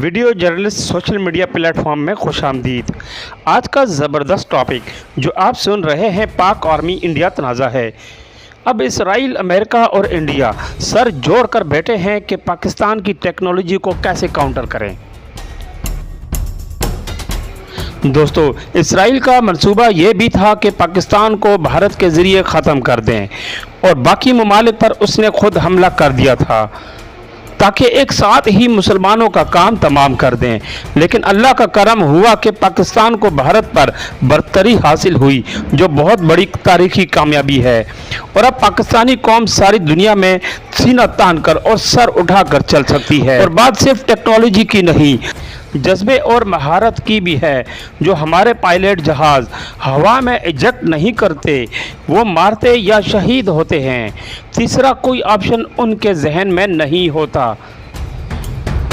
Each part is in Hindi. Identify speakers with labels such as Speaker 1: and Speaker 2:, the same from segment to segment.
Speaker 1: Video journalist social media platform में खुशामदीद। आज का ज़बरदस्त टॉपिक जो आप सुन रहे हैं पाक आर्मी इंडिया तनाज़ा है। अब इसराइल, अमेरिका और इंडिया सर जोड़ कर बैठे हैं कि पाकिस्तान की टेक्नोलॉजी को कैसे काउंटर करें। दोस्तों, इसराइल का मंसूबा ये भी था कि पाकिस्तान को भारत के ज़रिए ख़त्म कर दें और बाकी ममालिक पर उसने खुद हमला कर दिया था ताकि एक साथ ही मुसलमानों का काम तमाम कर दें। लेकिन अल्लाह का करम हुआ कि पाकिस्तान को भारत पर बरतरी हासिल हुई, जो बहुत बड़ी तारीखी कामयाबी है। और अब पाकिस्तानी कौम सारी दुनिया में सीना तान कर और सर उठा कर चल सकती है। और बात सिर्फ टेक्नोलॉजी की नहीं, जज्बे और महारत की भी है। जो हमारे पायलट जहाज़ हवा में इजेक्ट नहीं करते, वो मारते या शहीद होते हैं। तीसरा कोई ऑप्शन उनके जहन में नहीं होता।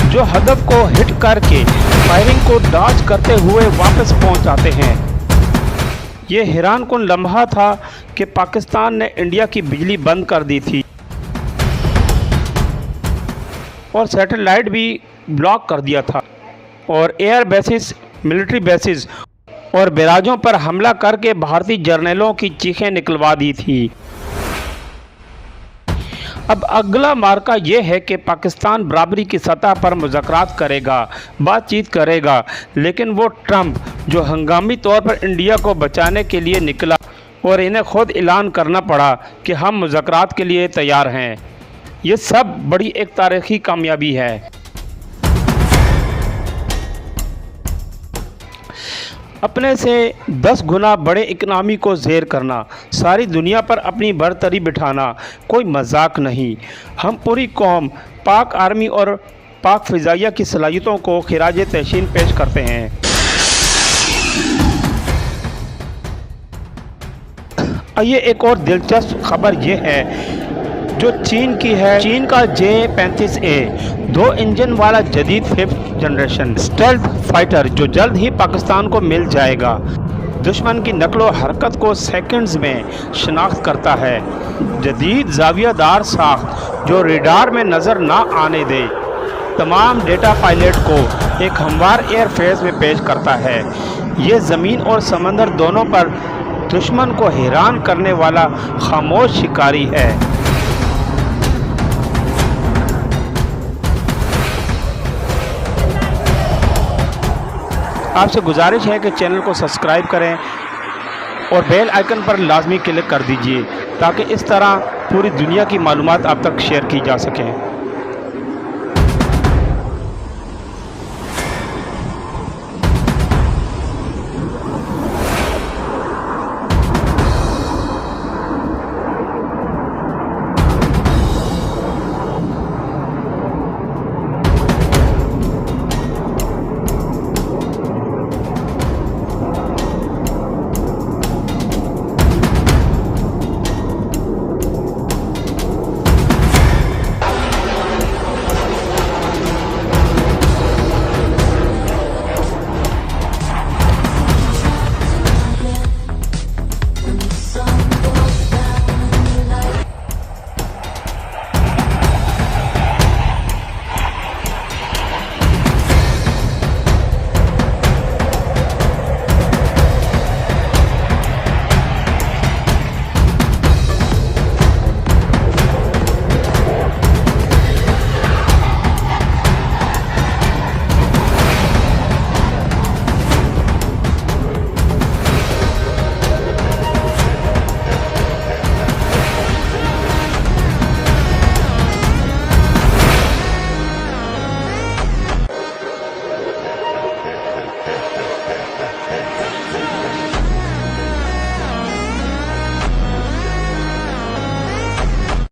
Speaker 1: जो हदफ को हिट करके फायरिंग को डॉज करते हुए वापस पहुंच जाते हैं। ये हैरानकुन लम्हा था कि पाकिस्तान ने इंडिया की बिजली बंद कर दी थी और सैटेलाइट भी ब्लॉक कर दिया था और एयर बेसिस, मिलिट्री बेसिस और बैराजों पर हमला करके भारतीय जर्नलों की चीखें निकलवा दी थी। अब अगला मार्का ये है कि पाकिस्तान बराबरी की सतह पर मुज़ाकरात करेगा, बातचीत करेगा। लेकिन वो ट्रंप जो हंगामी तौर पर इंडिया को बचाने के लिए निकला और इन्हें खुद ऐलान करना पड़ा कि हम मुज़ाकरात के लिए तैयार हैं, ये सब बड़ी एक तारीखी कामयाबी है। अपने से 10 गुना बड़े इकनॉमी को ज़ेर करना, सारी दुनिया पर अपनी बरतरी बिठाना कोई मजाक नहीं। हम पूरी कौम पाक आर्मी और पाक फ़िज़ाइया की सलाहियतों को खिराज तहसीन पेश करते हैं। आइए एक और दिलचस्प खबर ये है जो चीन की है। चीन का J-35A 2 इंजन वाला जदीद 5th जनरेशन स्टेल्थ फाइटर जो जल्द ही पाकिस्तान को मिल जाएगा, दुश्मन की नकलो हरकत को सेकंड्स में शनाख्त करता है। जदीद जावियादार साख्त जो रेडार में नज़र ना आने दे तमाम डेटा पायलट को एक हमवार एयरफेस में पेश करता है। ये ज़मीन और समंदर दोनों पर दुश्मन को हैरान करने वाला खामोश शिकारी है। आपसे गुजारिश है कि चैनल को सब्सक्राइब करें और बेल आइकन पर लाजमी क्लिक कर दीजिए ताकि इस तरह पूरी दुनिया की मालूमात आप तक शेयर की जा सकें।